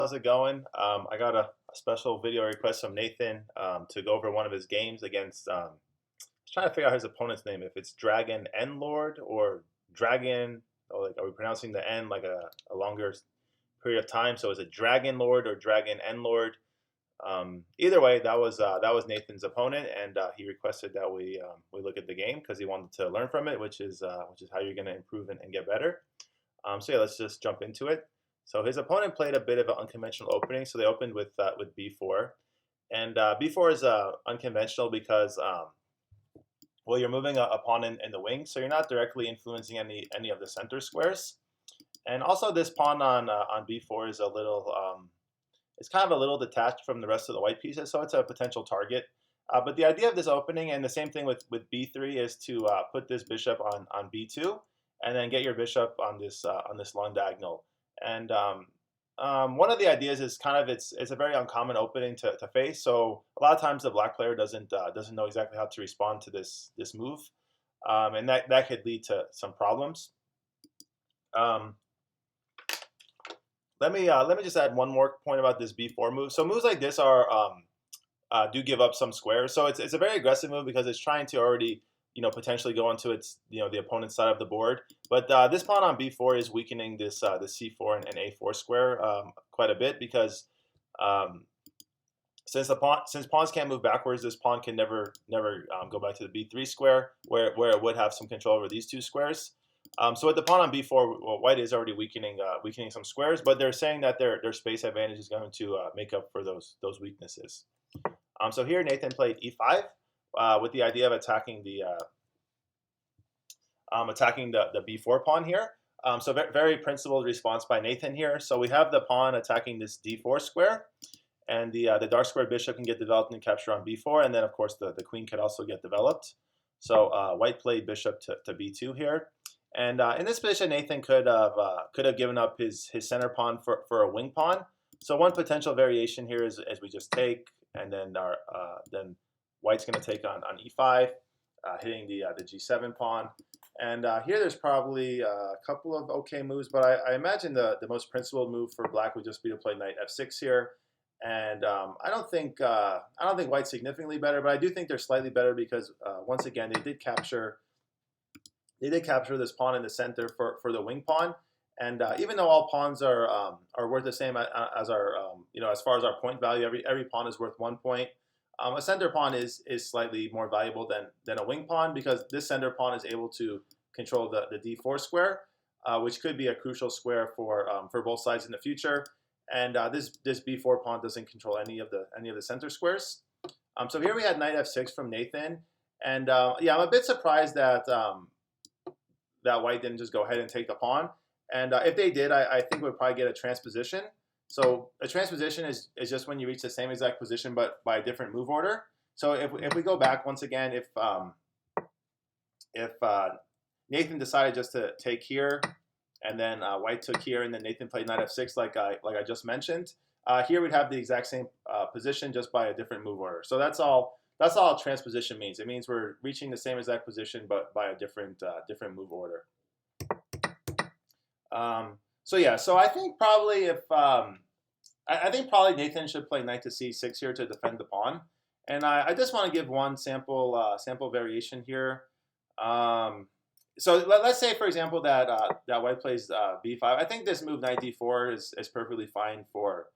How's it going? I got a special video request from Nathan to go over one of his games against. I was trying to figure out his opponent's name, if it's Dragon N Lord or Dragon. Or like, are we pronouncing the N like a longer period of time? So is it Dragon Lord or Dragon N Lord? Either way, that was Nathan's opponent, and he requested that we look at the game because he wanted to learn from it, which is how you're going to improve and get better. So yeah, let's just jump into it. So his opponent played a bit of an unconventional opening. So they opened with b4, and b4 is unconventional because well, you're moving a pawn in the wing, so you're not directly influencing any of the center squares. And also, this pawn on b4 is a little it's kind of a little detached from the rest of the white pieces, so it's a potential target. But the idea of this opening, and the same thing with b3, is to put this bishop on b2, and then get your bishop on this long diagonal. And one of the ideas is kind of it's a very uncommon opening to face. So a lot of times the black player doesn't know exactly how to respond to this move, and that could lead to some problems. Um, let me just add one more point about this b4 move. So moves like this are do give up some squares. So it's a very aggressive move because it's trying to already potentially go into its the opponent's side of the board. But this pawn on b4 is weakening this c4 and a4 square quite a bit because since pawns can't move backwards, this pawn can never go back to the b3 square where it would have some control over these two squares. So with the pawn on b4, well, white is already weakening some squares, but they're saying that their space advantage is going to make up for those weaknesses. So here Nathan played e5 with the idea of attacking the b4 pawn here. So very principled response by Nathan here. So we have the pawn attacking this d4 square, and the dark square bishop can get developed and capture on b4, and then of course the queen could also get developed. So white played bishop to b2 here. And in this position, Nathan could have given up his center pawn for a wing pawn. So one potential variation here is we just take, and then then white's going to take on e5, hitting the g7 pawn. And here there's probably a couple of okay moves, but I imagine the most principled move for black would just be to play knight f6 here. And I don't think white's significantly better, but I do think they're slightly better because once again they did capture this pawn in the center for the wing pawn. And even though all pawns are worth the same as our as far as our point value, every pawn is worth 1 point. A center pawn is slightly more valuable than a wing pawn because this center pawn is able to control the d4 square, which could be a crucial square for both sides in the future. And this b4 pawn doesn't control any of the center squares. So here we had knight f6 from Nathan, and yeah, I'm a bit surprised that that white didn't just go ahead and take the pawn. And if they did, I think we'd probably get a transposition. So a transposition is just when you reach the same exact position but by a different move order. So if we go back once again, if Nathan decided just to take here, and then white took here, and then Nathan played knight f6 like I just mentioned, here we'd have the exact same position just by a different move order. So that's all transposition means. It means we're reaching the same exact position but by a different move order. So yeah, so I think probably probably Nathan should play knight to c6 here to defend the pawn. And I just want to give one sample variation here. So let's say, for example, that white plays b5. I think this move knight d4 is perfectly fine for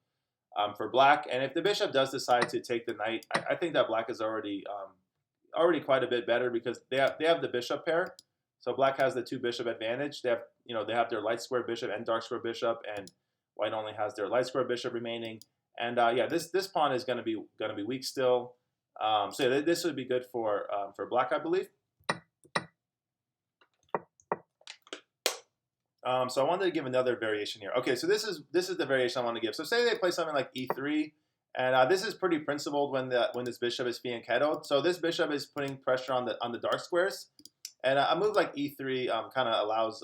black. And if the bishop does decide to take the knight, I think that black is already quite a bit better because they have the bishop pair. So black has the two bishop advantage. They have their light square bishop and dark square bishop, and white only has their light square bishop remaining. And yeah, this pawn is going to be weak still. So yeah, this would be good for black, I believe. So I wanted to give another variation here. Okay, so this is the variation I want to give. So say they play something like e3, and this is pretty principled when this bishop is fianchettoed. So this bishop is putting pressure on the dark squares, and a move like e3 kind of allows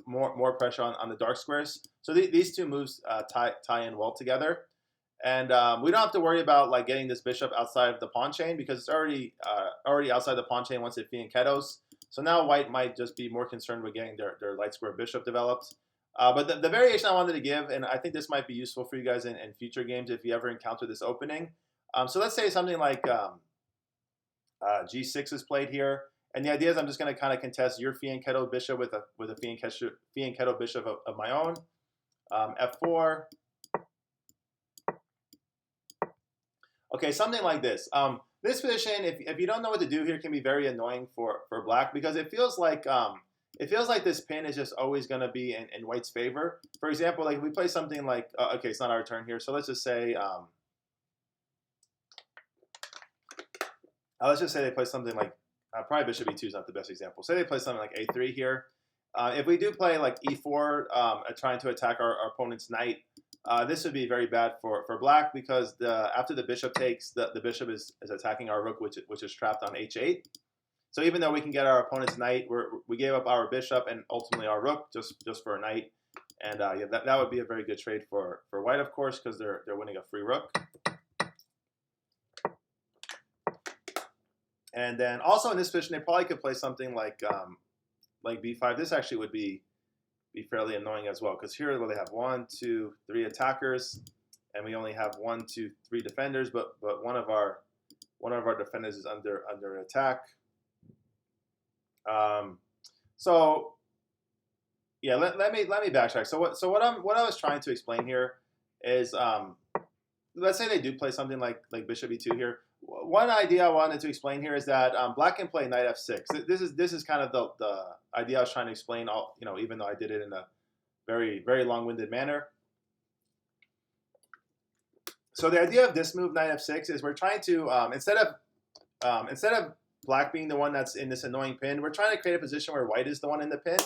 more pressure on the dark squares. So these two moves tie in well together, and we don't have to worry about like getting this bishop outside of the pawn chain because it's already outside the pawn chain once it fianchettos. So now white might just be more concerned with getting their light square bishop developed. But the variation I wanted to give, and I think this might be useful for you guys in future games if you ever encounter this opening. So let's say something like G6 is played here, and the idea is I'm just going to kind of contest your Fianchetto bishop with a Fianchetto bishop of my own. F4. Okay, something like this. This position, if you don't know what to do here, can be very annoying for black because it feels like this pin is just always going to be in white's favor. For example, like if we play something like okay, it's not our turn here, so let's just say they play something like probably bishop e2 is not the best example. Say they play something like a3 here. If we do play like e4, trying to attack our opponent's knight, this would be very bad for black because after the bishop takes, the bishop is attacking our rook, which is trapped on h8. So even though we can get our opponent's knight, we gave up our bishop and ultimately our rook just for a knight. And yeah, that would be a very good trade for white, of course, because they're winning a free rook. And then also in this position, they probably could play something like b5. This actually would be fairly annoying as well because here they have 1, 2, 3 attackers, and we only have 1, 2, 3 defenders. But one of our defenders is under attack. So yeah, let me backtrack. So what I was trying to explain here is let's say they do play something like bishop e2 here. One idea I wanted to explain here is that black can play knight f6. This is kind of the idea I was trying to explain. Even though I did it in a very very long-winded manner. So the idea of this move, knight f6, is we're trying to instead of black being the one that's in this annoying pin, we're trying to create a position where white is the one in the pin.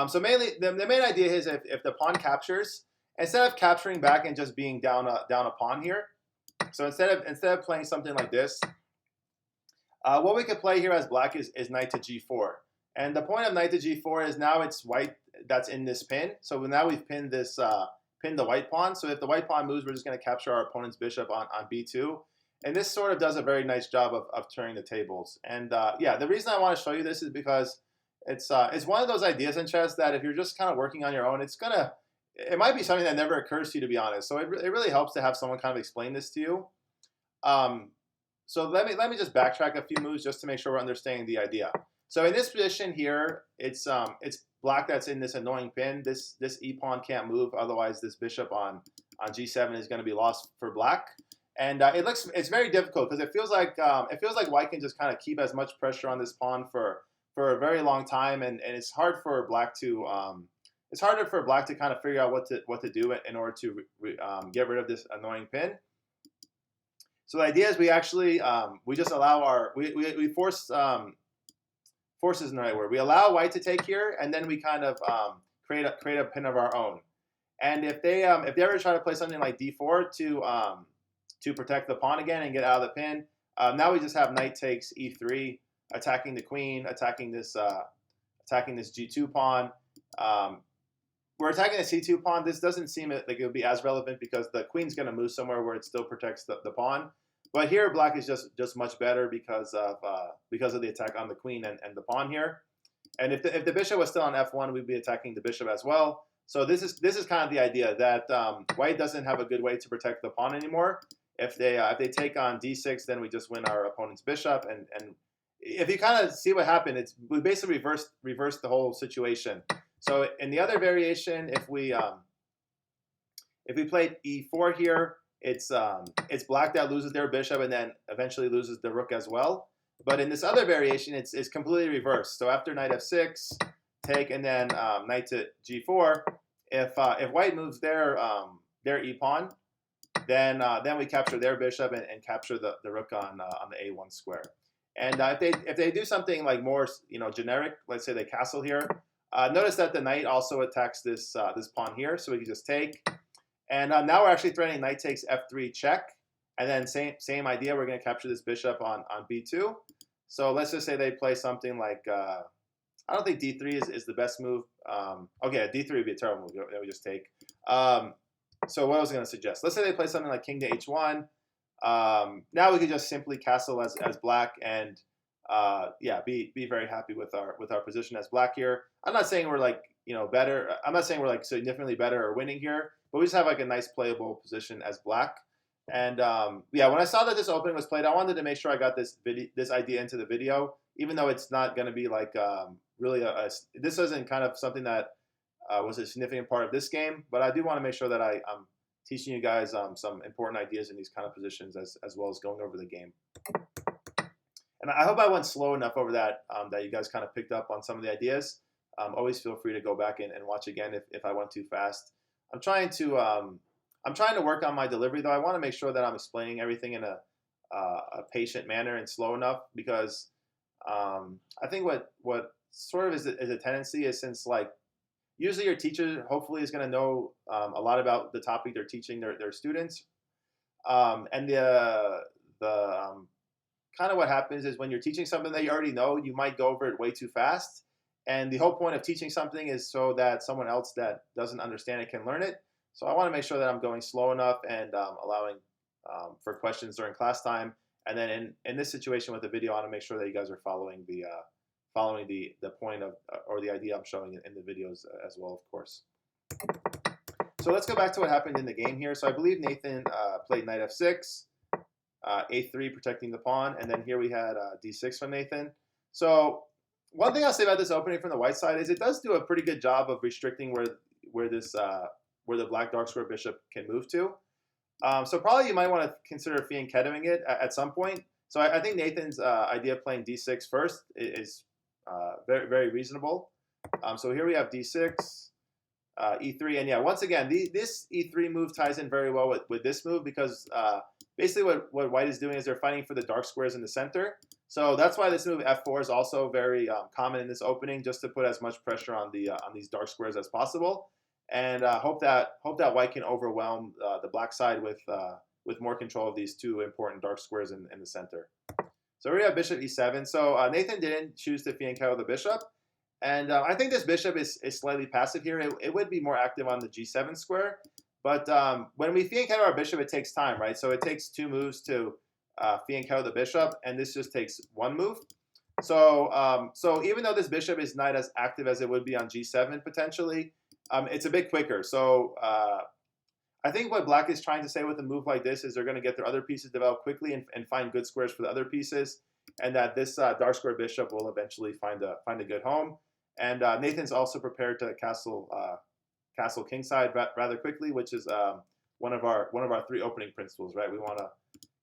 So mainly the main idea is if the pawn captures, instead of capturing back and just being down a pawn here. So instead of playing something like this, what we could play here as black is knight to g4. And the point of knight to g4 is now it's white that's in this pin. So now we've pinned the white pawn. So if the white pawn moves, we're just going to capture our opponent's bishop on b2. And this sort of does a very nice job of turning the tables. And yeah, the reason I want to show you this is because it's one of those ideas in chess that if you're just kind of working on your own, it might be something that never occurs to you, to be honest. So it really helps to have someone kind of explain this to you. So let me just backtrack a few moves just to make sure we're understanding the idea. So in this position here, it's black that's in this annoying pin. This e pawn can't move, otherwise this bishop on g7 is going to be lost for black. And it's very difficult because it feels like white can just kind of keep as much pressure on this pawn for a very long time, and it's hard for black to it's harder for black to kind of figure out what to do in order to get rid of this annoying pin. So the idea is we actually we just allow we force isn't the right word. We allow white to take here, and then we kind of create a pin of our own. And if they ever try to play something like d4 to protect the pawn again and get out of the pin, now we just have knight takes e3, attacking the queen, attacking this g2 pawn. We're attacking the c2 pawn. This doesn't seem like it would be as relevant because the queen's going to move somewhere where it still protects the pawn. But here, black is just much better because of the attack on the queen and the pawn here. And if the bishop was still on f1, we'd be attacking the bishop as well. So this is kind of the idea that white doesn't have a good way to protect the pawn anymore. If they take on d6, then we just win our opponent's bishop. And if you kind of see what happened, we basically reversed the whole situation. So in the other variation, if we played e4 here, it's black that loses their bishop and then eventually loses the rook as well. But in this other variation, it's completely reversed. So after knight f6, take, and then knight to g4, if white moves their e pawn, then we capture their bishop and capture the rook on the a1 square. And if they do something like more generic, let's say they castle here. Notice that the knight also attacks this pawn here, so we can just take. And now we're actually threatening knight takes f3 check, and then same idea. We're going to capture this bishop on b2. So let's just say they play something like I don't think d3 is the best move. Okay, d3 would be a terrible move that we just take. So what I was going to suggest, let's say they play something like king to h1. Now we could just simply castle as black and yeah, be very happy with our position as black here. I'm not saying we're like better. I'm not saying we're like significantly better or winning here, but we just have like a nice playable position as black. And yeah, when I saw that this opening was played, I wanted to make sure I got this idea into the video, even though it's not going to be like really this isn't kind of something that was a significant part of this game, but I do want to make sure that I'm teaching you guys some important ideas in these kind of positions as well as going over the game. And I hope I went slow enough over that that you guys kind of picked up on some of the ideas. Always feel free to go back and watch again if I went too fast. I'm trying to work on my delivery though. I want to make sure that I'm explaining everything in a patient manner and slow enough because I think what sort of is a tendency is since like usually your teacher hopefully is going to know a lot about the topic they're teaching their students, and the kind of what happens is when you're teaching something that you already know, you might go over it way too fast. And the whole point of teaching something is so that someone else that doesn't understand it can learn it. So I want to make sure that I'm going slow enough and allowing for questions during class time. And then in this situation with the video, I want to make sure that you guys are following the point of or the idea I'm showing in the videos as well, of course. So let's go back to what happened in the game here. So I believe Nathan played knight f6, a3 protecting the pawn, and then here we had d6 from Nathan. So one thing I'll say about this opening from the white side is it does do a pretty good job of restricting where the black dark square bishop can move to. So probably you might want to consider fianchettoing it at some point. So I think Nathan's idea of playing d6 first is very, very reasonable. So here we have d6, e3, and yeah, once again, this e3 move ties in very well with this move because basically what white is doing is they're fighting for the dark squares in the center. So that's why this move f4 is also very common in this opening, just to put as much pressure on these dark squares as possible, and hope that white can overwhelm the black side with more control of these two important dark squares in the center. So we have bishop e7. So Nathan didn't choose to fianchetto the bishop, and I think this bishop is slightly passive here. It would be more active on the g7 square, but when we fianchetto our bishop, it takes time, right? So it takes 2 moves to fianchetto the bishop, and this just takes 1 move. So so even though this bishop is not as active as it would be on g7 potentially, it's a bit quicker. So I think what black is trying to say with a move like this is they're going to get their other pieces developed quickly and find good squares for the other pieces, and that this dark square bishop will eventually find a good home. And Nathan's also prepared to castle kingside rather quickly, which is one of our 3 opening principles, right? We want to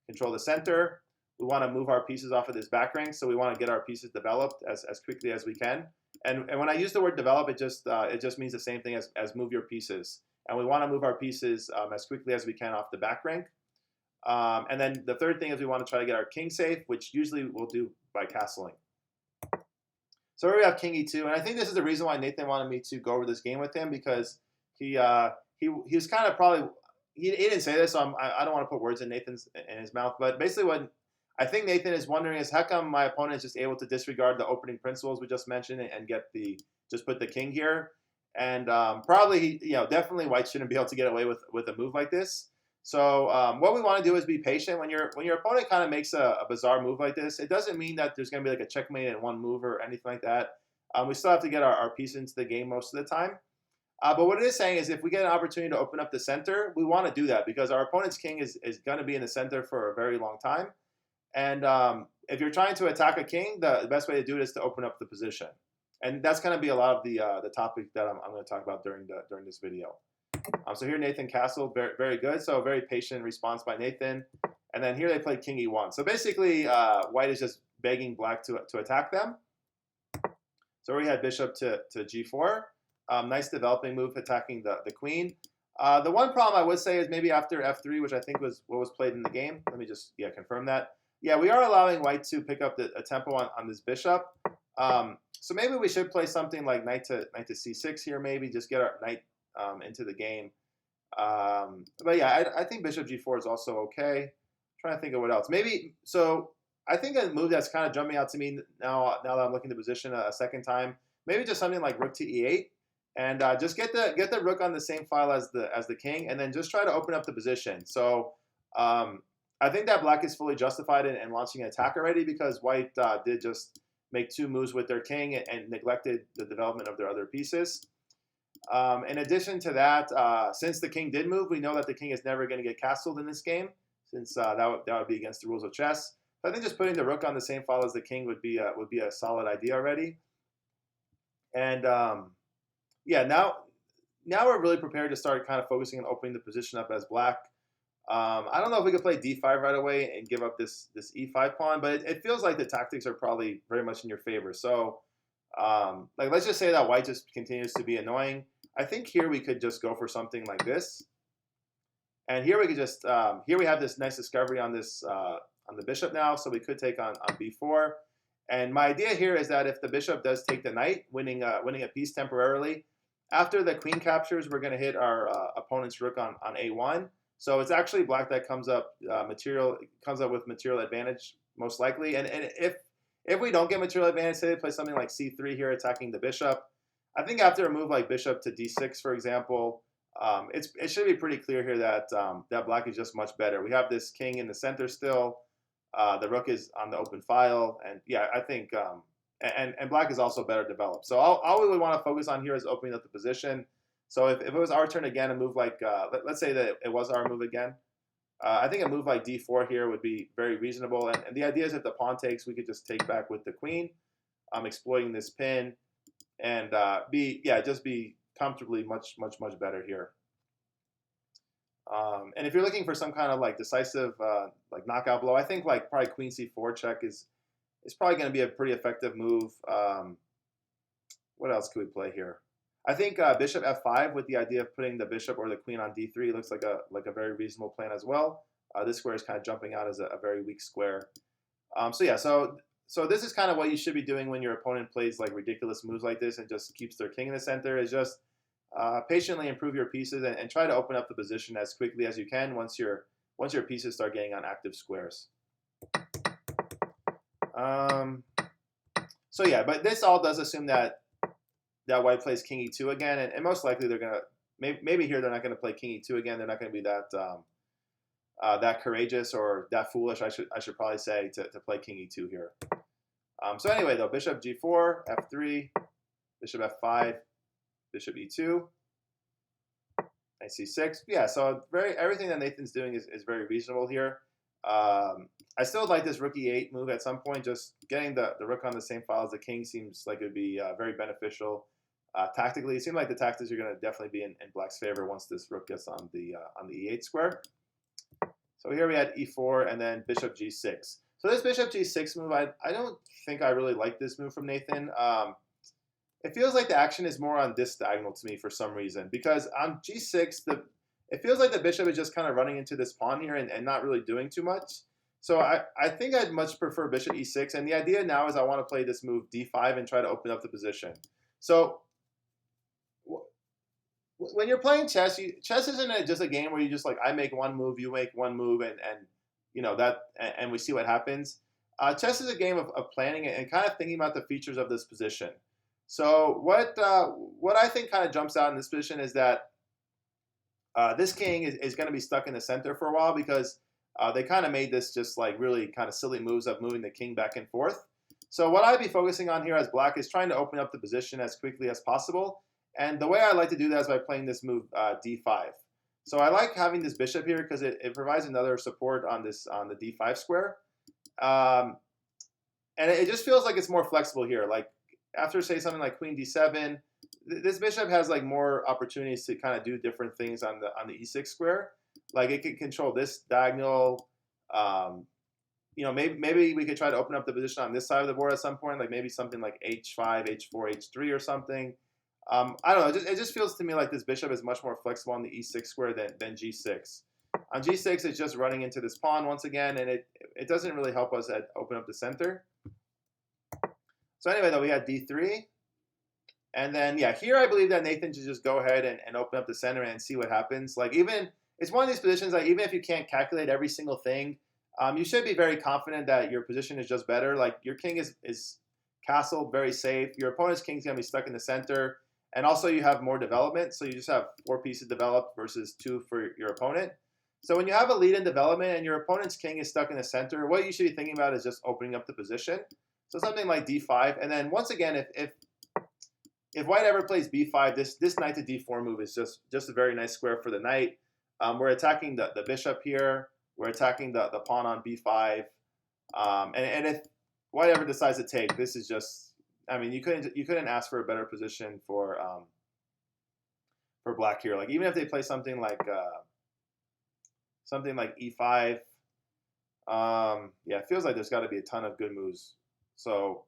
control the center. We want to move our pieces off of this back rank, so we want to get our pieces developed as quickly as we can. And when I use the word develop, it just means the same thing as move your pieces. And we want to move our pieces as quickly as we can off the back rank. And then the third thing is we want to try to get our king safe, which usually we'll do by castling. So here we have king e2, and I think this is the reason why Nathan wanted me to go over this game with him, because he was kind of probably he didn't say this, so I don't want to put words in his mouth, but basically what I think Nathan is wondering is how come my opponent is just able to disregard the opening principles we just mentioned and just put the king here, and probably definitely white shouldn't be able to get away with a move like this. So what we want to do is be patient when your opponent kind of makes a bizarre move like this. It doesn't mean that there's going to be like a checkmate in 1 move or anything like that. We still have to get our piece into the game most of the time. But what it is saying is if we get an opportunity to open up the center, we want to do that because our opponent's king is going to be in the center for a very long time. And if you're trying to attack a king, the best way to do it is to open up the position. And that's going to be a lot of the topic that I'm going to talk about during this video. So here Nathan castled, very, very good. So very patient response by Nathan. And then here they played king e1. So basically white is just begging black to attack them. So we had bishop to g4. Nice developing move attacking the queen. The one problem I would say is maybe after f3, which I think was what was played in the game. Let me just confirm that. Yeah, we are allowing white to pick up a tempo on this bishop. So maybe we should play something like knight to c6 here, maybe just get our knight into the game. But yeah, I think bishop g4 is also okay. I'm trying to think of what else. Maybe, so I think a move that's kind of jumping out to me now that I'm looking at the position a second time, maybe just something like rook to e8. And just get the rook on the same file as the king, and then just try to open up the position. So I think that black is fully justified in launching an attack already because white did just make 2 moves with their king and neglected the development of their other pieces. In addition to that, since the king did move, we know that the king is never going to get castled in this game, since that would be against the rules of chess. So I think just putting the rook on the same file as the king would be a solid idea already. And yeah, now we're really prepared to start kind of focusing on opening the position up as black. I don't know if we could play d5 right away and give up this e5 pawn, but it feels like the tactics are probably very much in your favor. So like let's just say that white just continues to be annoying. I think here we could just go for something like this, and here we could just here we have this nice discovery on this on the bishop now, so we could take on b4. And my idea here is that if the bishop does take the knight, winning a piece temporarily, after the queen captures, we're going to hit our opponent's rook on a1. So it's actually black that comes up with material advantage most likely. And if we don't get material advantage, say they play something like c3 here, attacking the bishop. I think after a move like bishop to d6, for example, it should be pretty clear here that that black is just much better. We have this king in the center still. The rook is on the open file, and yeah, I think and black is also better developed. So all we would want to focus on here is opening up the position. So if it was our turn again, a move like let's say that it was our move again, I think a move like d4 here would be very reasonable. And the idea is if the pawn takes, we could just take back with the queen, exploiting this pin, and just be comfortably much better here. And if you're looking for some kind of like decisive like knockout blow, I think like probably queen c4 check is probably going to be a pretty effective move. What else could we play here? I think bishop f5 with the idea of putting the bishop or the queen on d3 looks like a very reasonable plan as well. This square is kind of jumping out as a very weak square. So yeah, so this is kind of what you should be doing when your opponent plays like ridiculous moves like this and just keeps their king in the center, is just patiently improve your pieces and try to open up the position as quickly as you can once your pieces start getting on active squares. So yeah, but this all does assume that white plays king e2 again, and most likely they're gonna maybe here they're not gonna play king e2 again. They're not gonna be that that courageous or that foolish, I should probably say, to play king e2 here. So anyway, though, bishop g4, f3, bishop f5, bishop e2, knight c6. Yeah, so everything that Nathan's doing is very reasonable here. I still like this rook e8 move at some point. Just getting the rook on the same file as the king seems like it would be very beneficial tactically. It seems like the tactics are going to definitely be in black's favor once this rook gets on the e8 square. So here we had e4 and then bishop g6. So this bishop g6 move, I don't think I really like this move from Nathan. It feels like the action is more on this diagonal to me for some reason, because on g6, it feels like the bishop is just kind of running into this pawn here and not really doing too much. So I think I'd much prefer bishop e6. And the idea now is I want to play this move d5 and try to open up the position. So when you're playing chess, chess isn't just a game where you just like, I make one move, you make one move, and you know that, and we see what happens. Chess is a game of planning and kind of thinking about the features of this position. So what I think kind of jumps out in this position is that this king is going to be stuck in the center for a while, because they kind of made this just like really kind of silly moves of moving the king back and forth. So what I'd be focusing on here as black is trying to open up the position as quickly as possible. And the way I like to do that is by playing this move d5. So I like having this bishop here because it provides another support on the d5 square. And it just feels like it's more flexible here. Like after, say, something like queen d7, this bishop has like more opportunities to kind of do different things on the e6 square. Like it can control this diagonal. You know, maybe we could try to open up the position on this side of the board at some point, like maybe something like h5, h4, h3 or something. I don't know. It just feels to me like this bishop is much more flexible on the e6 square than g6. On g6, it's just running into this pawn once again, and it doesn't really help us open up the center. So anyway, though, we had d3. And then, yeah, here I believe that Nathan should just go ahead and open up the center and see what happens. Like it's one of these positions, like even if you can't calculate every single thing, you should be very confident that your position is just better. Like your king is castled, very safe. Your opponent's king's going to be stuck in the center. And also you have more development. So you just have 4 pieces developed versus 2 for your opponent. So when you have a lead in development and your opponent's king is stuck in the center, what you should be thinking about is just opening up the position. So something like d5. And then once again, if white ever plays b5, this knight to d4 move is just a very nice square for the knight. We're attacking the bishop here. We're attacking the pawn on b5. And if white ever decides to take, this is just, I mean, you couldn't ask for a better position for black here. Like even if they play something like e5, yeah, it feels like there's got to be a ton of good moves. So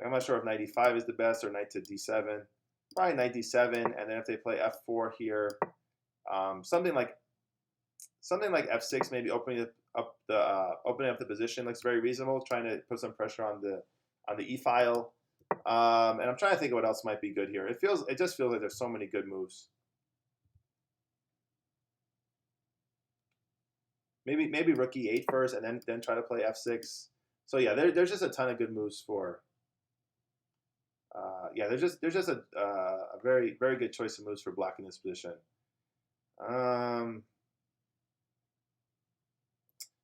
I'm not sure if knight e5 is the best or knight to d7. Probably knight d7, and then if they play f4 here, something like f6, maybe opening up the position looks very reasonable. Trying to put some pressure on the e file, and I'm trying to think of what else might be good here. It just feels like there's so many good moves. Maybe rook e8 first, and then try to play f6. So yeah, there's just a ton of good moves for. Yeah, there's just a very good choice of moves for black in this position.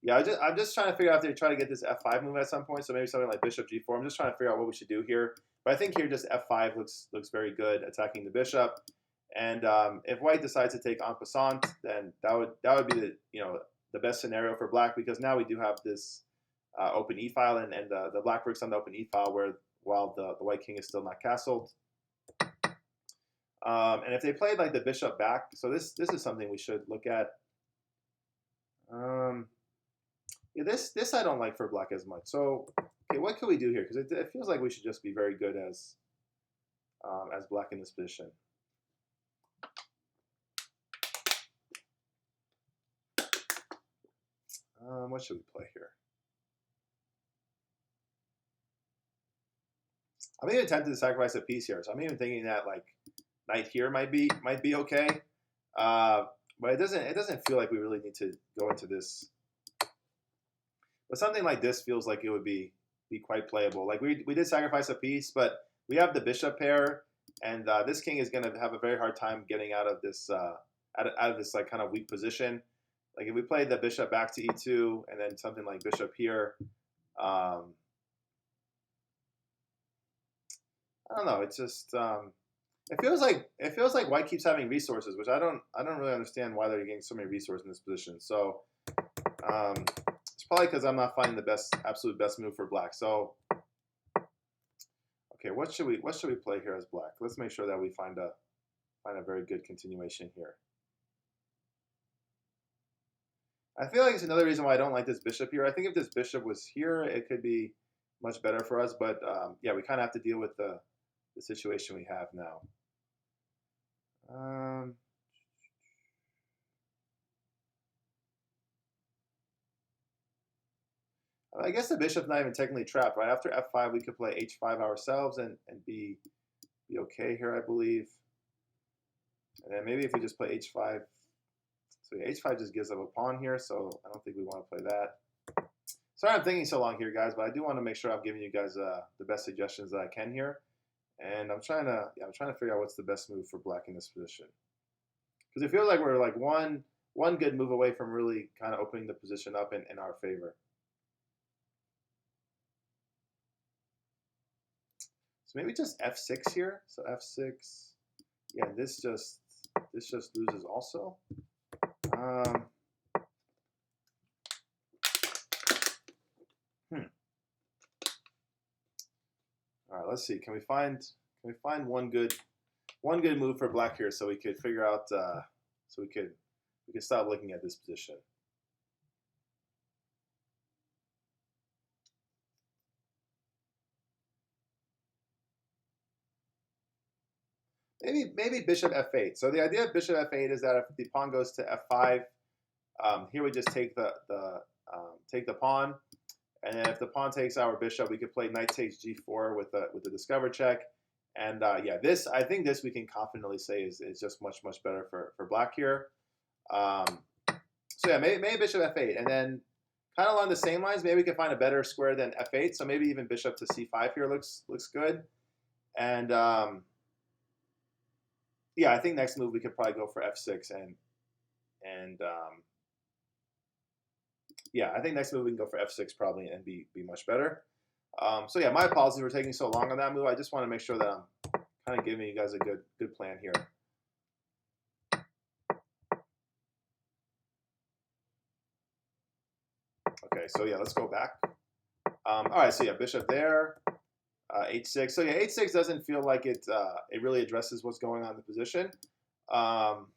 Yeah, I'm just trying to figure out if they try to get this f5 move at some point. So maybe something like bishop g4. I'm just trying to figure out what we should do here. But I think here just f5 looks very good, attacking the bishop. And if white decides to take en passant, then that would be the best scenario for black, because now we do have this open e file, and the black rook's on the open e file while the white king is still not castled. And if they played like the bishop back, so this is something we should look at. Yeah, this I don't like for black as much. So okay, what can we do here? Because it feels like we should just be very good as black in this position. What should we play here? I'm even tempted to sacrifice a piece here, so I'm even thinking that like knight here might be okay, but it doesn't feel like we really need to go into this. But something like this feels like it would be quite playable. Like we did sacrifice a piece, but we have the bishop pair, and this king is going to have a very hard time getting out of this out of this like kind of weak position. Like if we played the bishop back to e2 and then something like bishop here. I don't know. It's just it feels like white keeps having resources, which I don't really understand why they're getting so many resources in this position. So it's probably because I'm not finding the absolute best move for black. So okay, what should we play here as black? Let's make sure that we find a very good continuation here. I feel like it's another reason why I don't like this bishop here. I think if this bishop was here, it could be much better for us. But yeah, we kind of have to deal with the situation we have now. I guess the bishop's not even technically trapped, right? After f5, we could play h5 ourselves and be okay here, I believe. And then maybe if we just play h5. So yeah, h5 just gives up a pawn here, so I don't think we want to play that. Sorry I'm thinking so long here, guys, but I do want to make sure I'm giving you guys the best suggestions that I can here. And I'm trying to figure out what's the best move for black in this position. Because it feels like we're like one good move away from really kind of opening the position up in our favor. So maybe just f6 here. So f6. Yeah, this just loses also. All right, let's see. Can we find one good move for black here, so we could figure out so we could stop looking at this position. Maybe bishop f8. So the idea of bishop f8 is that if the pawn goes to f5, here we just take the pawn, and then if the pawn takes our bishop, we could play knight takes g4 with the discover check. And yeah, I think this we can confidently say is just much better for black here. So yeah, maybe bishop f8, and then kind of along the same lines, maybe we can find a better square than f8. So maybe even bishop to c5 here looks good. And yeah, I think next move we could probably go for f6 and yeah, I think next move we can go for f6 probably and be much better. So yeah, my apologies for taking so long on that move. I just want to make sure that I'm kind of giving you guys a good plan here. Okay, so yeah, let's go back. All right, so yeah, bishop there, h6. So yeah, h6 doesn't feel like it really addresses what's going on in the position. Um,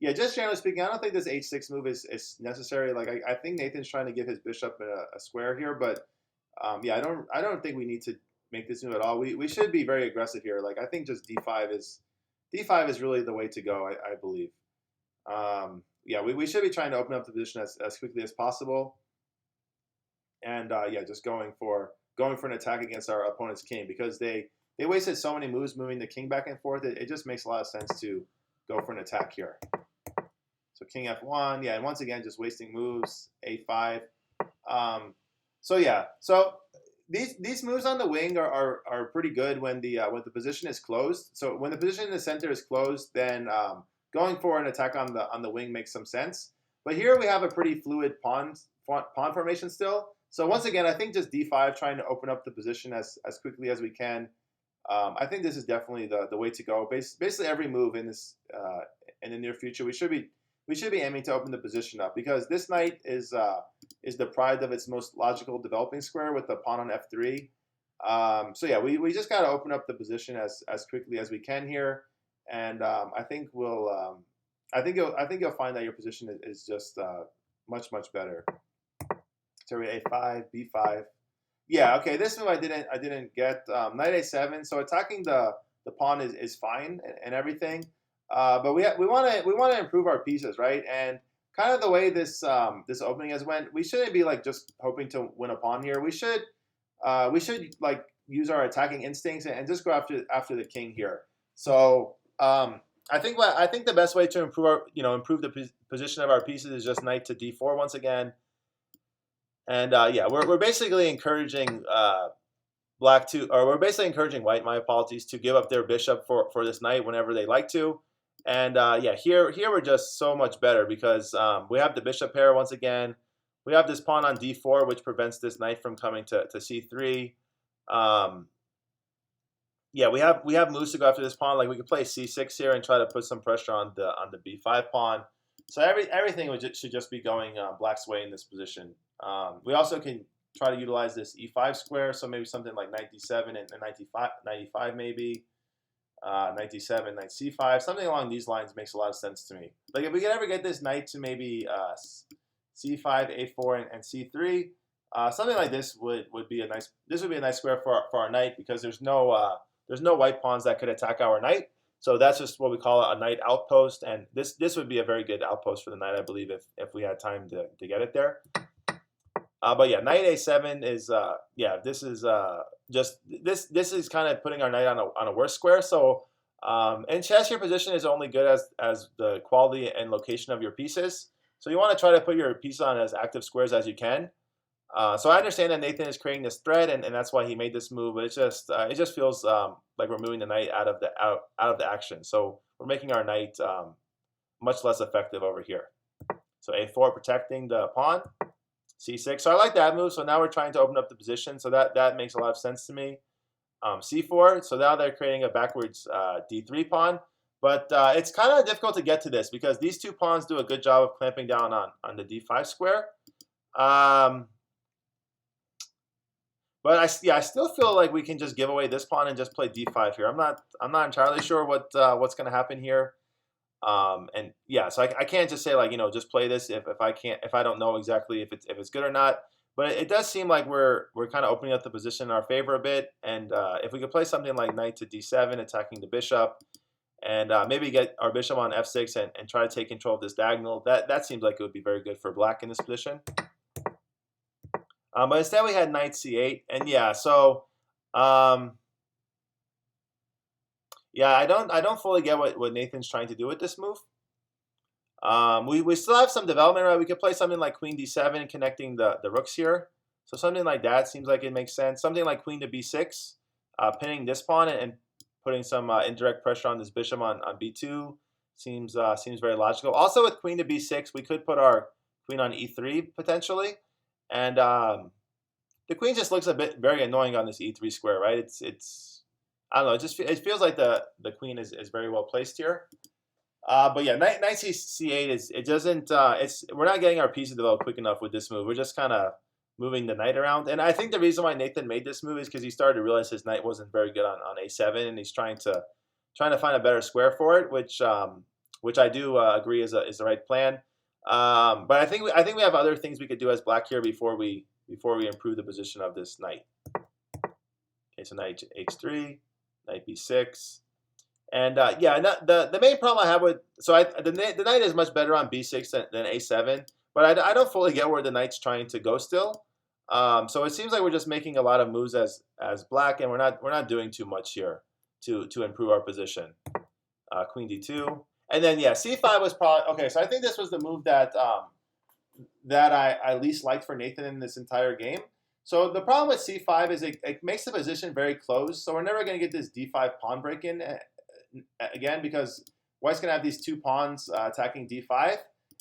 yeah, just generally speaking, I don't think this h6 move is necessary. Like I think Nathan's trying to give his bishop a square here, but yeah, I don't think we need to make this move at all. We should be very aggressive here. Like I think just d5 is really the way to go. I believe. Yeah, we should be trying to open up the position as quickly as possible, and yeah, just going for an attack against our opponent's king because they wasted so many moves moving the king back and forth. It just makes a lot of sense to go for an attack here. So king f1, yeah, and once again just wasting moves. A5. So yeah, so these moves on the wing are pretty good when the position is closed. So when the position in the center is closed, then going for an attack on the wing makes some sense. But here we have a pretty fluid pawn formation still. So once again, I think just d5, trying to open up the position as quickly as we can. I think this is definitely the way to go. Basically, every move in this in the near future, we should be aiming to open the position up because this knight is deprived of its most logical developing square with the pawn on f3. So yeah, we just got to open up the position as quickly as we can here, and I think I think you'll find that your position is just much better. So a5, b5. Yeah, okay. This move I didn't get. Knight a7. So attacking the pawn is fine and everything, but we want to improve our pieces, right? And kind of the way this opening has went, we shouldn't be like just hoping to win a pawn here. We should like use our attacking instincts and just go after the king here. So I think the best way to improve the position of our pieces is just knight to d4 once again. And yeah, we're basically encouraging we're basically encouraging white, my apologies, to give up their bishop for this knight whenever they like to. And yeah, here we're just so much better because we have the bishop pair once again. We have this pawn on d4, which prevents this knight from coming to c3. Yeah, we have moves to go after this pawn. Like we could play c6 here and try to put some pressure on the b5 pawn. So everything should just be going black's way in this position. We also can try to utilize this e5 square, so maybe something like knight d7 and knight d5 maybe, knight d7, knight c5, something along these lines makes a lot of sense to me. Like if we could ever get this knight to maybe c5, a4, and c3, something like this would be a nice square for our knight because there's no white pawns that could attack our knight. So that's just what we call a knight outpost, and this would be a very good outpost for the knight, I believe, if we had time to get it there. But yeah, knight a7 is yeah, this is just this is kind of putting our knight on a worse square. So in chess, your position is only good as the quality and location of your pieces. So you want to try to put your pieces on as active squares as you can. So I understand that Nathan is creating this threat, and that's why he made this move. But it just feels like we're moving the knight out of the action. So we're making our knight much less effective over here. So a4 protecting the pawn. C6. So I like that move. So now we're trying to open up the position. So that makes a lot of sense to me. C4. So now they're creating a backwards D3 pawn. But it's kind of difficult to get to this because these two pawns do a good job of clamping down on the D5 square. But I still feel like we can just give away this pawn and just play D5 here. I'm not entirely sure what's going to happen here. And yeah, so I can't just say like just play this if I don't know exactly if it's good or not. But it does seem like we're kind of opening up the position in our favor a bit. And if we could play something like knight to d7, attacking the bishop, and maybe get our bishop on f6 and try to take control of this diagonal, that seems like it would be very good for black in this position. But instead we had knight c8, and yeah, so. Yeah, I don't fully get what Nathan's trying to do with this move. We still have some development, right? We could play something like queen d7 connecting the rooks here. So something like that seems like it makes sense. Something like queen to b6, pinning this pawn and putting some indirect pressure on this bishop on b2 seems very logical. Also with queen to b6, we could put our queen on e3 potentially, and the queen just looks a bit very annoying on this e3 square, right? It's I don't know. It feels like the queen is very well placed here. But yeah, knight c8 is it doesn't it's we're not getting our pieces developed quick enough with this move. We're just kind of moving the knight around, and I think the reason why Nathan made this move is because he started to realize his knight wasn't very good on a7, and he's trying to find a better square for it, which I do agree is the right plan. But I think we have other things we could do as black here before we improve the position of this knight. Okay, so knight h3, knight b6. And yeah, the main problem I have with the knight is much better on b6 than a7, but I don't fully get where the knight's trying to go still. So it seems like we're just making a lot of moves as black, and we're not doing too much here to improve our position. Queen d2, and then yeah, c5 was probably okay. So I think this was the move that I least liked for Nathan in this entire game. So the problem with c5 is it makes the position very close. So we're never going to get this d5 pawn break in again, because white's going to have these two pawns attacking d5,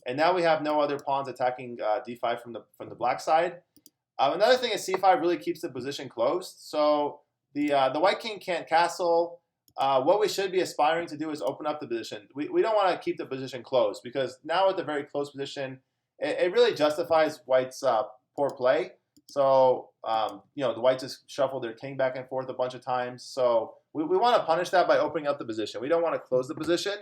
and now we have no other pawns attacking d5 from the black side. Another thing is c5 really keeps the position closed, so the white king can't castle. What we should be aspiring to do is open up the position. We don't want to keep the position closed, because now with the very close position, it really justifies white's poor play. So you know, the white just shuffled their king back and forth a bunch of times. So we want to punish that by opening up the position. We don't want to close the position.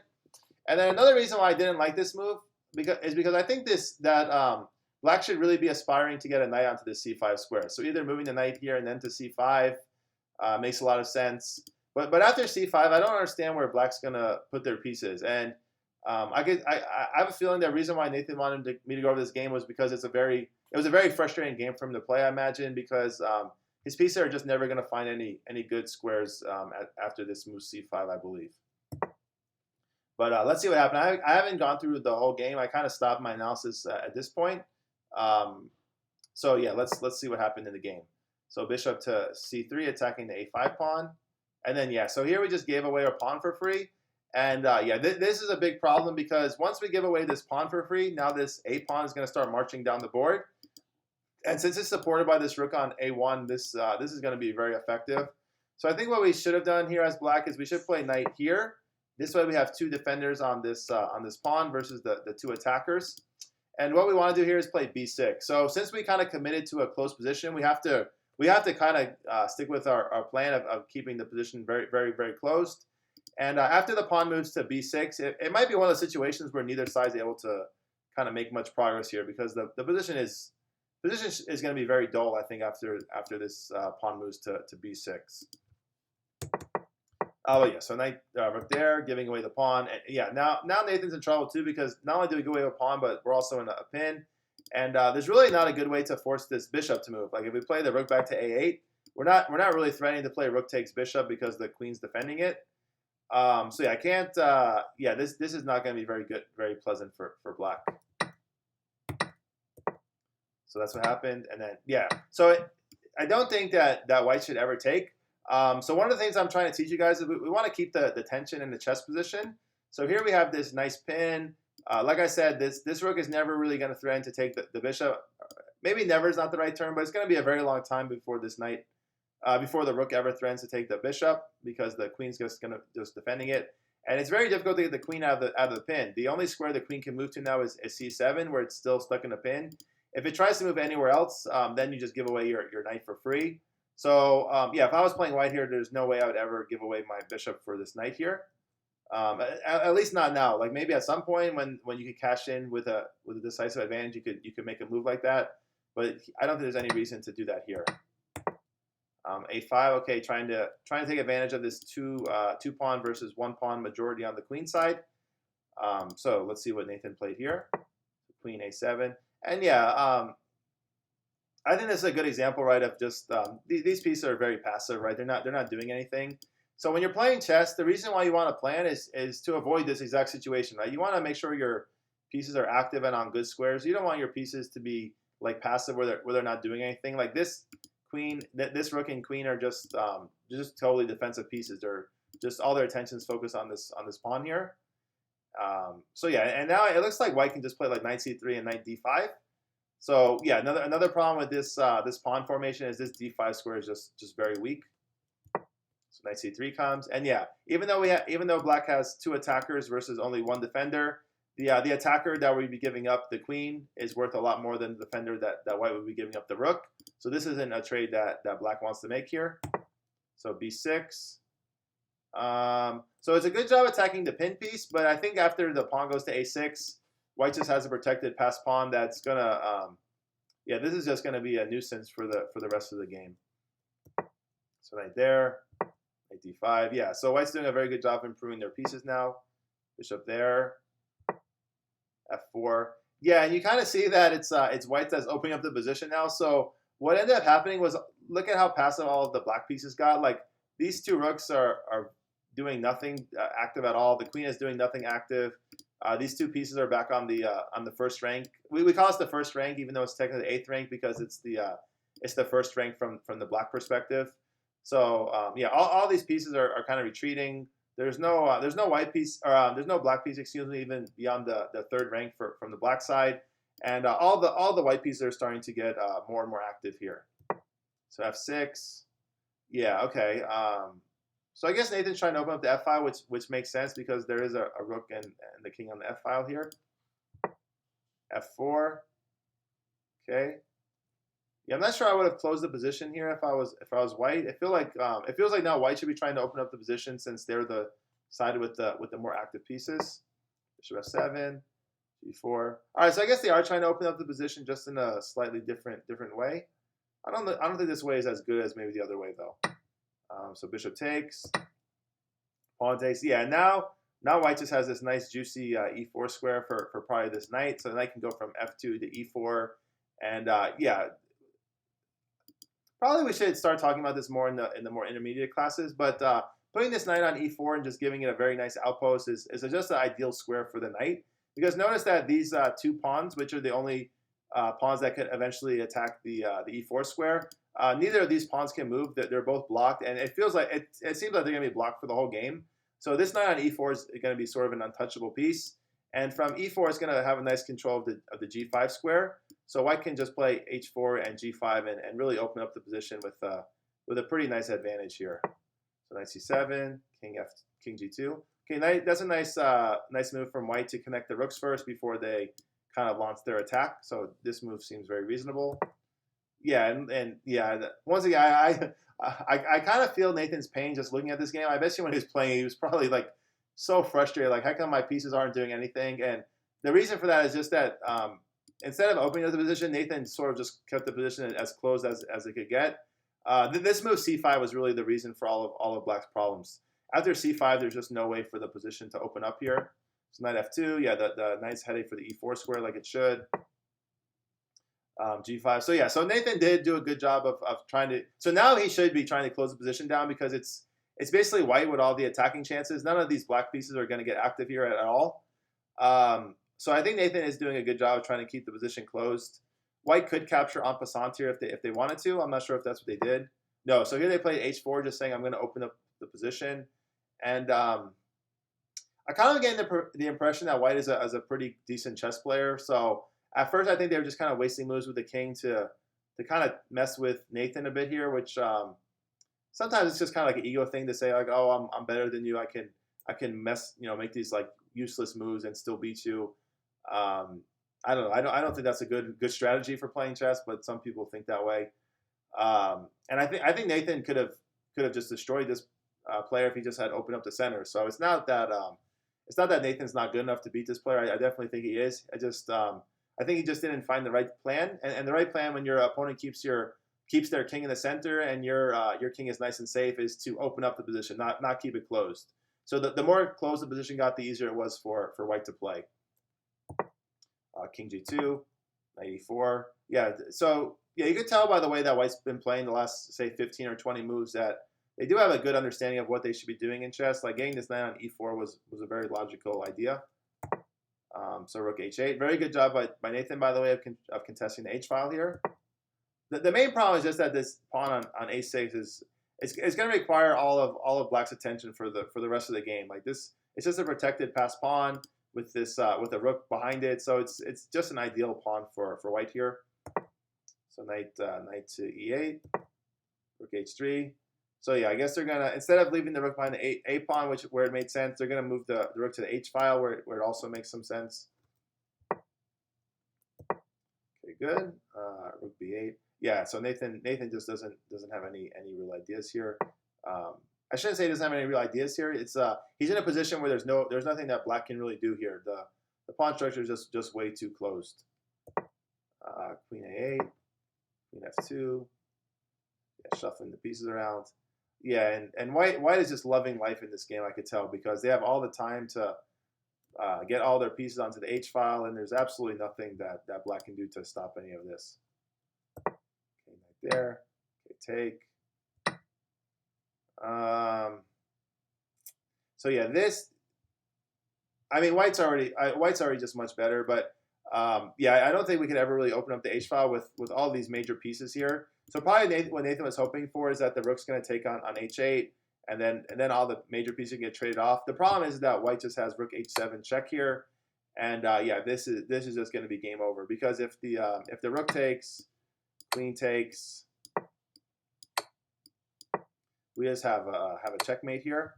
And then another reason why I didn't like this move is because I think that black should really be aspiring to get a knight onto the c5 square. So either moving the knight here and then to c5 makes a lot of sense. But after c5, I don't understand where black's gonna put their pieces. And I have a feeling the reason why Nathan wanted me to go over this game was because it was a very frustrating game for him to play, I imagine, because his pieces are just never going to find any good squares after this move c5, I believe. But let's see what happened. I haven't gone through the whole game. I kind of stopped my analysis at this point. So yeah, let's see what happened in the game. So bishop to c3, attacking the a5 pawn. And then yeah, so here we just gave away our pawn for free. And yeah, this is a big problem, because once we give away this pawn for free, now this a pawn is going to start marching down the board. And since it's supported by this rook on a1, this is going to be very effective. So I think what we should have done here as black is we should play knight here. This way we have two defenders on this pawn versus the two attackers. And what we want to do here is play b6. So since we kind of committed to a close position, we have to kind of stick with our plan of keeping the position very, very, very closed. And after the pawn moves to b6, it might be one of the situations where neither side is able to kind of make much progress here, because the position is going to be very dull, I think, after this pawn moves to b6. Oh yeah, so knight rook there, giving away the pawn. And yeah, now Nathan's in trouble too, because not only do we give away a pawn, but we're also in a pin. And there's really not a good way to force this bishop to move. Like if we play the rook back to a8, we're not really threatening to play rook takes bishop because the queen's defending it. So yeah, I can't. Yeah, this is not going to be very good, very pleasant for black. So that's what happened, and then yeah. So I don't think that white should ever take. So one of the things I'm trying to teach you guys is we want to keep the tension in the chess position. So here we have this nice pin. Like I said, this rook is never really going to threaten to take the bishop. Maybe never is not the right term, but it's going to be a very long time before this knight, before the rook ever threatens to take the bishop, because the queen's just defending it. And it's very difficult to get the queen out of the pin. The only square the queen can move to now is c7, where it's still stuck in a pin. If it tries to move anywhere else, then you just give away your knight for free. So yeah, if I was playing white here, there's no way I would ever give away my bishop for this knight here. At least not now. Like maybe at some point when you could cash in with a decisive advantage, you could make a move like that. But I don't think there's any reason to do that here. A5, okay, trying to take advantage of this two pawn versus one pawn majority on the queen side. So let's see what Nathan played here. Queen a7, and yeah, I think this is a good example, right, of just these pieces are very passive, right? They're not doing anything. So when you're playing chess, the reason why you want to plan is to avoid this exact situation, right? You want to make sure your pieces are active and on good squares. You don't want your pieces to be like passive where they're not doing anything. Like this queen, this rook and queen are just totally defensive pieces. They're just all their attention is focused on this pawn here. So yeah, and now it looks like white can just play like knight c3 and knight d5. So yeah, another problem with this this pawn formation is this d5 square is just very weak. So knight c3 comes, and yeah, even though black has two attackers versus only one defender, the attacker that would be giving up the queen is worth a lot more than the defender that white would be giving up the rook. So this isn't a trade that black wants to make here. So b6. So it's a good job attacking the pin piece, but I think after the pawn goes to a6, white just has a protected pass pawn that's gonna yeah, this is just gonna be a nuisance for the rest of the game. So right there, knight d5. Yeah, so white's doing a very good job improving their pieces now. Bishop there, f4. Yeah, and you kind of see that it's white that's opening up the position now. So what ended up happening was, look at how passive all of the black pieces got. Like, these two rooks are doing nothing active at all. The queen is doing nothing active. These two pieces are back on the first rank. We call this the first rank, even though it's technically the 8th rank, because it's the first rank from the black perspective. So yeah, all these pieces are kind of retreating. There's no white piece, or there's no black piece, excuse me, even beyond the 3rd rank from the black side, and all the white pieces are starting to get more and more active here. So f6, yeah, okay. So I guess Nathan's trying to open up the f file, which makes sense because there is a rook and the king on the f file here. f4, okay. Yeah, I'm not sure I would have closed the position here if I was white. It feels like now white should be trying to open up the position since they're the side with the more active pieces. Bishop f7, g4. All right, so I guess they are trying to open up the position just in a slightly different way. I don't think this way is as good as maybe the other way though. So bishop takes, pawn takes. Yeah, now white just has this nice juicy e4 square for probably this knight. So the knight can go from f2 to e4, and yeah. Probably we should start talking about this more in the more intermediate classes, but putting this knight on e4 and just giving it a very nice outpost is just an ideal square for the knight. Because notice that these two pawns, which are the only pawns that could eventually attack the e4 square, neither of these pawns can move. They're both blocked, and it feels like it seems like they're going to be blocked for the whole game. So this knight on e4 is going to be sort of an untouchable piece, and from e4 it's going to have a nice control of the g5 square. So white can just play h4 and g5 and really open up the position with a pretty nice advantage here. So knight c7, king g2. Okay, that's a nice move from white to connect the rooks first before they kind of launch their attack. So this move seems very reasonable. Yeah, and yeah, once again, I kind of feel Nathan's pain just looking at this game. I bet you when he was playing, he was probably like so frustrated, like, how come my pieces aren't doing anything? And the reason for that is just that instead of opening up the position, Nathan sort of just kept the position as closed as it could get. This move c5 was really the reason for all of black's problems. After c5, there's just no way for the position to open up here. So knight f2, yeah, the knight's heading for the e4 square like it should. G5. So yeah, so Nathan did do a good job of trying to. So now he should be trying to close the position down because it's basically white with all the attacking chances. None of these black pieces are going to get active here at all. So I think Nathan is doing a good job of trying to keep the position closed. White could capture en passant here if they wanted to. I'm not sure if that's what they did. No, so here they played h4, just saying I'm going to open up the position. And I kind of getting the impression that white is a pretty decent chess player. So at first I think they were just kind of wasting moves with the king to kind of mess with Nathan a bit here, which sometimes it's just kind of like an ego thing to say like, oh, I'm better than you. I can make these like useless moves and still beat you. I don't know. I don't think that's a good strategy for playing chess, but some people think that way. And I think Nathan could have just destroyed this player if he just had opened up the center. So it's not that Nathan's not good enough to beat this player. I definitely think he is. I think he just didn't find the right plan. And the right plan when your opponent keeps their king in the center and your king is nice and safe is to open up the position, not keep it closed. So the more closed the position got, the easier it was for white to play. King g2, knight e4. Yeah, so yeah, you could tell by the way that white's been playing the last, say, 15 or 20 moves that they do have a good understanding of what they should be doing in chess. Like getting this knight on e4 was a very logical idea. So rook h8. Very good job by Nathan, by the way, of contesting the h file here. The main problem is just that this pawn on a6 it's going to require all of black's attention for the rest of the game. Like this, it's just a protected pass pawn. with this with a rook behind it. So it's just an ideal pawn for white here. So knight to e8, rook h3. So yeah, I guess they're gonna, instead of leaving the rook behind the a pawn, where it made sense, they're gonna move the rook to the h file where it also makes some sense. Okay, good. Rook b8. Yeah, so Nathan just doesn't have any real ideas here. I shouldn't say he doesn't have any real ideas here. It's he's in a position where there's nothing that black can really do here. The pawn structure is just way too closed. Queen a8, queen f2. Yeah, shuffling the pieces around. Yeah, and white is just loving life in this game, I could tell, because they have all the time to get all their pieces onto the H file, and there's absolutely nothing that black can do to stop any of this. Okay, knight there. Okay, take. So yeah, this. I mean, white's already just much better, but yeah, I don't think we could ever really open up the H file with all these major pieces here. So probably what Nathan was hoping for is that the rook's going to take on h8, and then all the major pieces get traded off. The problem is that white just has rook h7 check here, and yeah, this is just going to be game over, because if the rook takes, queen takes, we just have a checkmate here.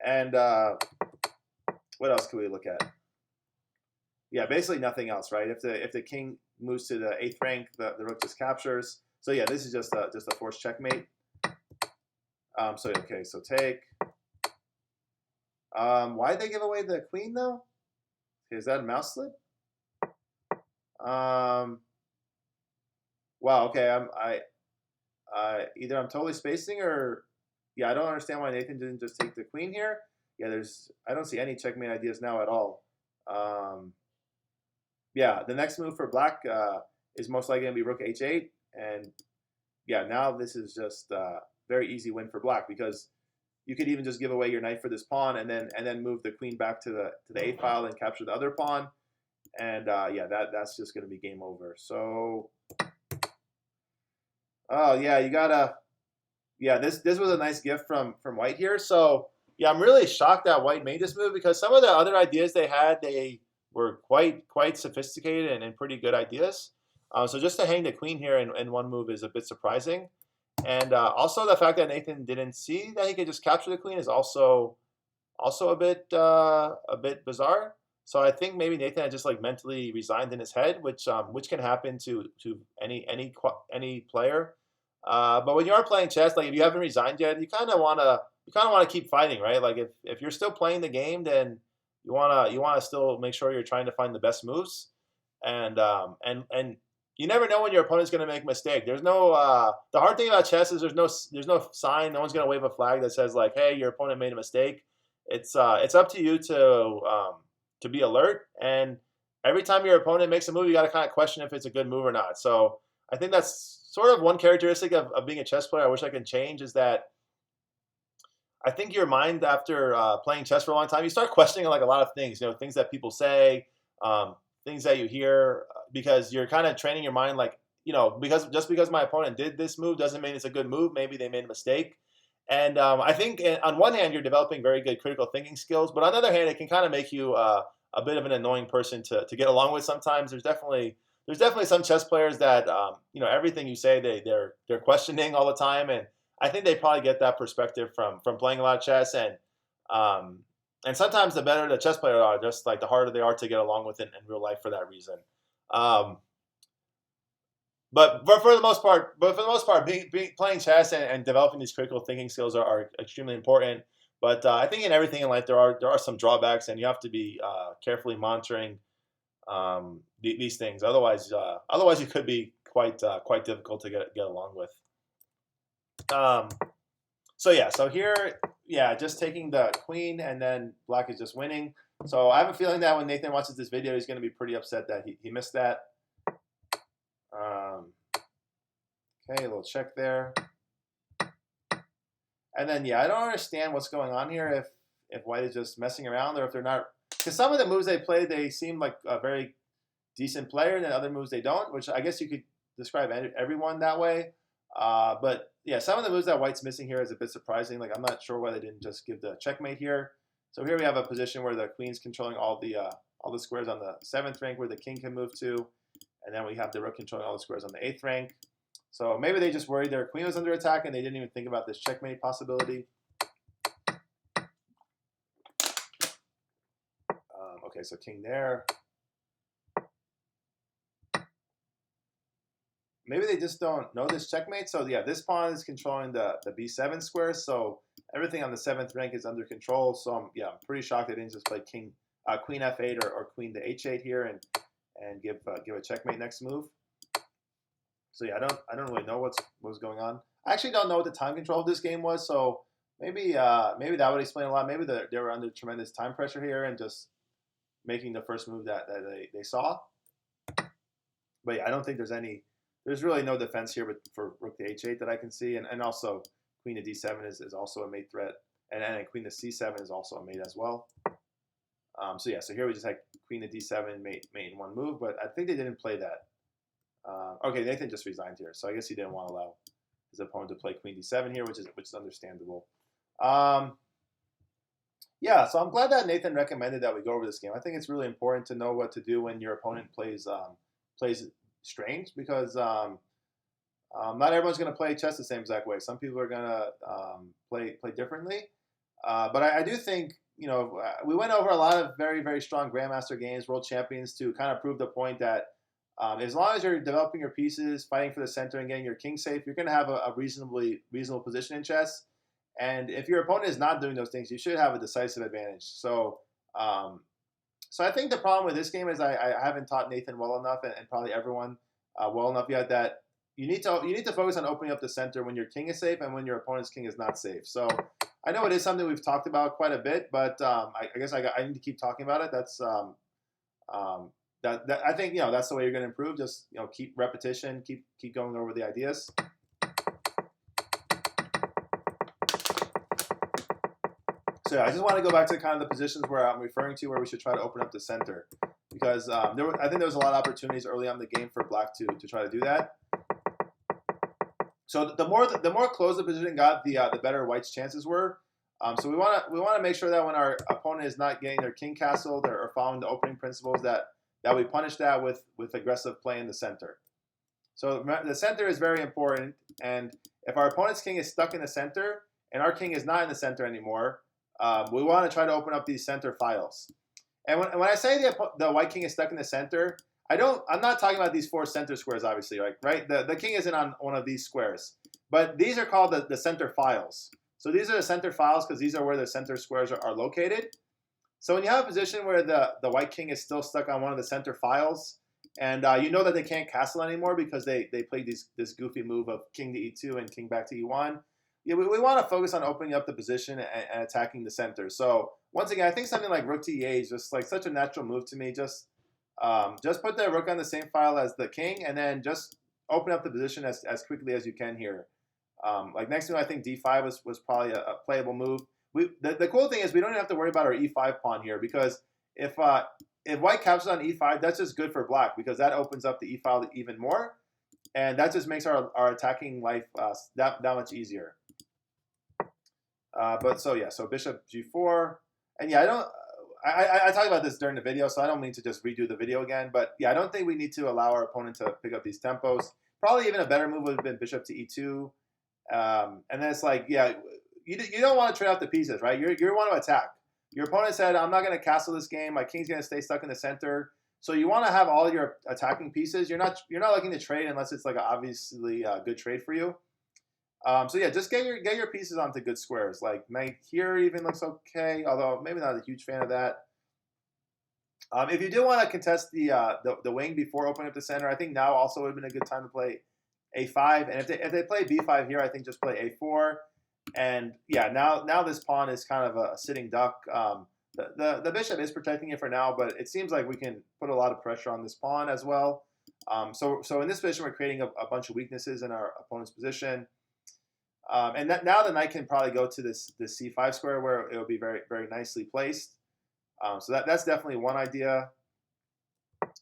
And what else can we look at? Yeah, basically nothing else, right? If the king moves to the 8th rank, the rook just captures. So yeah, this is just a forced checkmate. So okay, so take. Why did they give away the queen though? Is that a mouse slip? Wow. Okay, either I'm totally spacing, or yeah, I don't understand why Nathan didn't just take the queen here. Yeah, I don't see any checkmate ideas now at all. Yeah, the next move for black is most likely going to be rook h8, and yeah, now this is just a very easy win for black, because you could even just give away your knight for this pawn, and then move the queen back to the 8 file and capture the other pawn, and yeah, that's just going to be game over. So, oh yeah, you gotta, yeah, this was a nice gift from white here. So yeah, I'm really shocked that white made this move, because some of the other ideas they had, they were quite sophisticated and pretty good ideas. So just to hang the queen here in one move is a bit surprising. And also the fact that Nathan didn't see that he could just capture the queen is also a bit bizarre. So I think maybe Nathan had just like mentally resigned in his head, which can happen to any player. But when you are playing chess, like if you haven't resigned yet, you kind of want to keep fighting, right? Like if you're still playing the game, then you wanna still make sure you're trying to find the best moves, and you never know when your opponent's going to make a mistake. There's no the hard thing about chess is there's no sign. No one's going to wave a flag that says like, hey, your opponent made a mistake. It's up to you to be alert, and every time your opponent makes a move, you got to kind of question if it's a good move or not. So I think that's sort of one characteristic of being a chess player I wish I could change, is that I think your mind, after playing chess for a long time, you start questioning like a lot of things. You know, things that people say, things that you hear, because you're kind of training your mind like, you know, because my opponent did this move doesn't mean it's a good move. Maybe they made a mistake. And I think on one hand, you're developing very good critical thinking skills, but on the other hand, it can kind of make you a bit of an annoying person to get along with sometimes. There's definitely some chess players that, you know, everything you say, they're questioning all the time. And I think they probably get that perspective from playing a lot of chess. And sometimes the better the chess players are, just like the harder they are to get along with in real life for that reason. But for the most part, playing chess and developing these critical thinking skills are extremely important. But I think in everything in life there are some drawbacks, and you have to be carefully monitoring these things. Otherwise you could be quite difficult to get along with. So yeah, so here, yeah, just taking the queen, and then black is just winning. So I have a feeling that when Nathan watches this video, he's going to be pretty upset that he missed that. Okay, a little check there. And then, yeah, I don't understand what's going on here, if white is just messing around, or if they're not. Because some of the moves they play, they seem like a very decent player, and then other moves they don't, which I guess you could describe everyone that way. But yeah, some of the moves that white's missing here is a bit surprising. Like, I'm not sure why they didn't just give the checkmate here. So here we have a position where the queen's controlling all the squares on the 7th rank where the king can move to, and then we have the rook controlling all the squares on the 8th rank. So maybe they just worried their queen was under attack and they didn't even think about this checkmate possibility. Okay, so king there. Maybe they just don't know this checkmate. So yeah, this pawn is controlling the b7 square. So everything on the 7th rank is under control. So I'm pretty shocked they didn't just play queen f8 or queen to h8 here and give a checkmate next move. So yeah, I don't really know what's going on. I actually don't know what the time control of this game was. So maybe that would explain a lot. Maybe they were under tremendous time pressure here and just making the first move that they saw. But yeah, I don't think there's really no defense here for rook to h8 that I can see, and also queen to d7 is also a mate threat, and queen to c7 is also a mate as well. So yeah, so here we just had queen to d7 mate in one move, but I think they didn't play that. Okay, Nathan just resigned here, so I guess he didn't want to allow his opponent to play queen d7 here, which is understandable. Yeah, so I'm glad that Nathan recommended that we go over this game. I think it's really important to know what to do when your opponent plays strange, because not everyone's going to play chess the same exact way. Some people are going to play differently. But I do think, we went over a lot of very, very strong Grandmaster games, world champions, to kind of prove the point that as long as you're developing your pieces, fighting for the center, and getting your king safe, you're going to have a reasonable position in chess. And if your opponent is not doing those things, you should have a decisive advantage. So I think the problem with this game is I haven't taught Nathan well enough, and probably everyone well enough yet, that you need to focus on opening up the center when your king is safe and when your opponent's king is not safe. So I know it is something we've talked about quite a bit, but I guess I need to keep talking about it. That's that I think that's the way you're going to improve. Just keep repetition, keep going over the ideas. So yeah, I just want to go back to kind of the positions where I'm referring to where we should try to open up the center, because I think there was a lot of opportunities early on in the game for Black to try to do that. So the more close the position got, the better White's chances were. So we want to make sure that when our opponent is not getting their king castled or following the opening principles, that we punish that with aggressive play in the center. So the center is very important, and if our opponent's king is stuck in the center and our king is not in the center anymore, we want to try to open up these center files. And when I say the white king is stuck in the center, I'm not talking about these 4 center squares, obviously, right? The king isn't on one of these squares, but these are called the center files. So these are the center files because these are where the center squares are located. So when you have a position where the white king is still stuck on one of the center files, and you know that they can't castle anymore because they played this goofy move of king to e2 and king back to e1, yeah, we want to focus on opening up the position and attacking the center. So once again, I think something like rook to e8 is just like such a natural move to me. Just put the rook on the same file as the king, and then just open up the position as quickly as you can here. Like next move, I think d5 was probably a playable move. The cool thing is we don't even have to worry about our e5 pawn here, because if white captures on e5, that's just good for black, because that opens up the e file even more, and that just makes our attacking life that much easier. So bishop g4, and yeah, I talked about this during the video, so I don't mean to just redo the video again, but yeah, I don't think we need to allow our opponent to pick up these tempos. Probably even a better move would have been bishop to e2, and then it's like, yeah, you don't want to trade off the pieces, right? You want to attack. Your opponent said, I'm not going to castle this game. My king's going to stay stuck in the center. So you want to have all your attacking pieces. You're not looking to trade unless it's like obviously a good trade for you. So yeah, just get your pieces onto good squares. Like knight here even looks okay, although maybe not a huge fan of that. If you do want to contest the wing before opening up the center, I think now also would have been a good time to play a5. And if they play b5 here, I think just play a4. And yeah, now this pawn is kind of a sitting duck. The bishop is protecting it for now, but it seems like we can put a lot of pressure on this pawn as well. So in this position, we're creating a bunch of weaknesses in our opponent's position. And now the knight can probably go to this c5 square where it will be very, very nicely placed. So that's definitely one idea.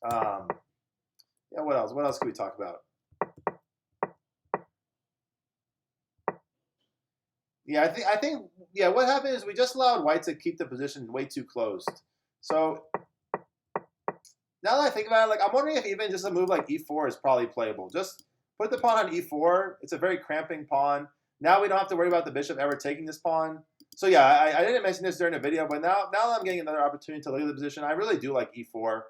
Yeah, what else? What else could we talk about? Yeah, I think yeah. What happened is we just allowed white to keep the position way too closed. So now that I think about it, like I'm wondering if even just a move like e4 is probably playable. Just put the pawn on e4. It's a very cramping pawn. Now we don't have to worry about the bishop ever taking this pawn. So yeah, I didn't mention this during the video, but now that I'm getting another opportunity to look at the position, I really do like e4.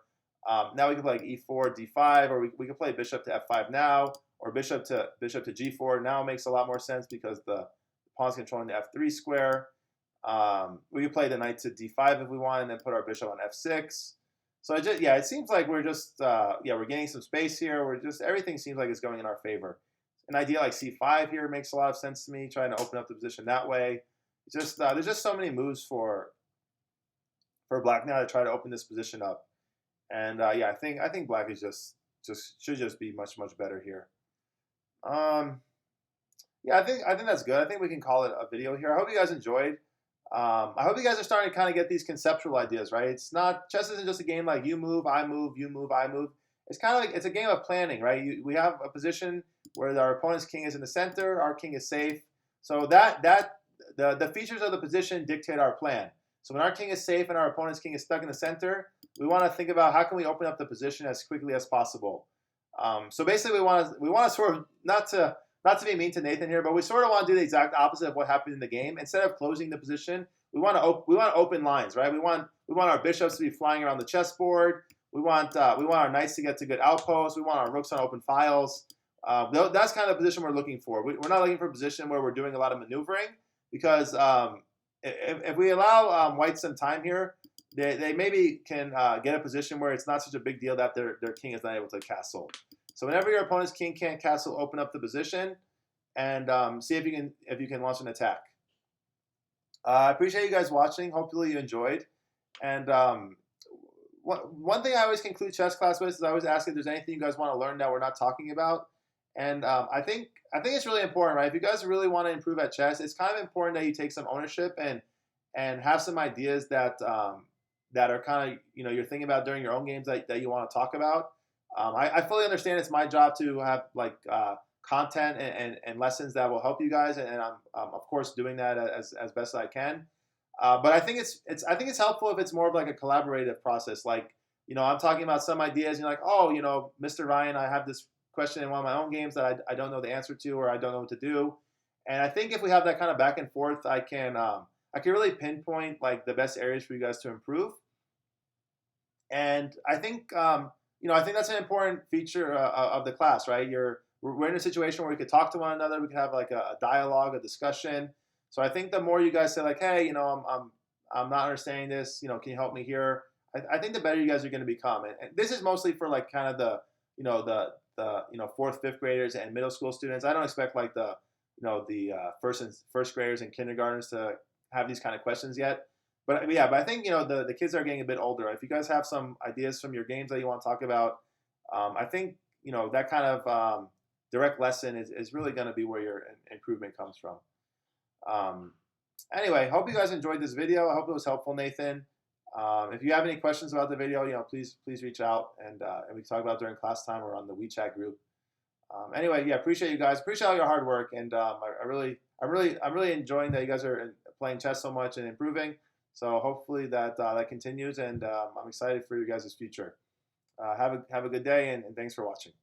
Now we can play like e4, d5, or we can play bishop to f5 now, or bishop to g4. Now it makes a lot more sense because the pawn's controlling the f3 square. We can play the knight to d5 if we want, and then put our bishop on f6. So it seems like we're just we're gaining some space here. Everything seems like it's going in our favor. An idea like c5 here makes a lot of sense to me, trying to open up the position that way. It's just there's just so many moves for black now to try to open this position up. And I think black is should just be much better here. Yeah, I think that's good. I think we can call it a video here. I hope you guys enjoyed. I hope you guys are starting to kind of get these conceptual ideas, right? It's not chess isn't just a game like you move, I move, you move, I move. It's kind of like it's a game of planning, right? We have a position where our opponent's king is in the center, our king is safe. So the features of the position dictate our plan. So when our king is safe and our opponent's king is stuck in the center, we want to think about how can we open up the position as quickly as possible. So basically, we want to sort of not to be mean to Nathan here, but we sort of want to do the exact opposite of what happened in the game. Instead of closing the position, we want to open lines, right? We want our bishops to be flying around the chessboard. We want our knights to get to good outposts. We want our rooks on open files. That's kind of the position we're looking for. We're not looking for a position where we're doing a lot of maneuvering, because if we allow white some time here, they maybe can get a position where it's not such a big deal that their king is not able to castle. So whenever your opponent's king can't castle, open up the position and see if you can launch an attack. I appreciate you guys watching. Hopefully you enjoyed. And one thing I always conclude chess class with is I always ask if there's anything you guys want to learn that we're not talking about. And I think it's really important, right? If you guys really want to improve at chess, it's kind of important that you take some ownership and have some ideas that are kind of you're thinking about during your own games that you want to talk about. I fully understand it's my job to have like content and lessons that will help you guys, and I'm of course doing that as best as I can. But I think it's helpful if it's more of like a collaborative process. Like I'm talking about some ideas, and you're like, oh, Mr. Ryan, I have this question in one of my own games that I don't know the answer to, or I don't know what to do. And I think if we have that kind of back and forth, I can really pinpoint like the best areas for you guys to improve. And I think I think that's an important feature of the class, right? We're in a situation where we could talk to one another. We could have like a dialogue, a discussion. So I think the more you guys say like, hey, I'm not understanding this. Can you help me here? I think the better you guys are going to become. And this is mostly for like kind of the fourth, fifth graders and middle school students. I don't expect like the first graders and kindergartners to have these kind of questions yet. But I think the kids are getting a bit older. If you guys have some ideas from your games that you want to talk about, I think that kind of direct lesson is really going to be where your improvement comes from. Anyway, hope you guys enjoyed this video. I hope it was helpful, Nathan. If you have any questions about the video, please reach out and we can talk about it during class time or on the WeChat group. Anyway, appreciate you guys. Appreciate all your hard work, and I'm really enjoying that you guys are playing chess so much and improving. So hopefully that continues, and I'm excited for you guys' future. Have a good day, and thanks for watching.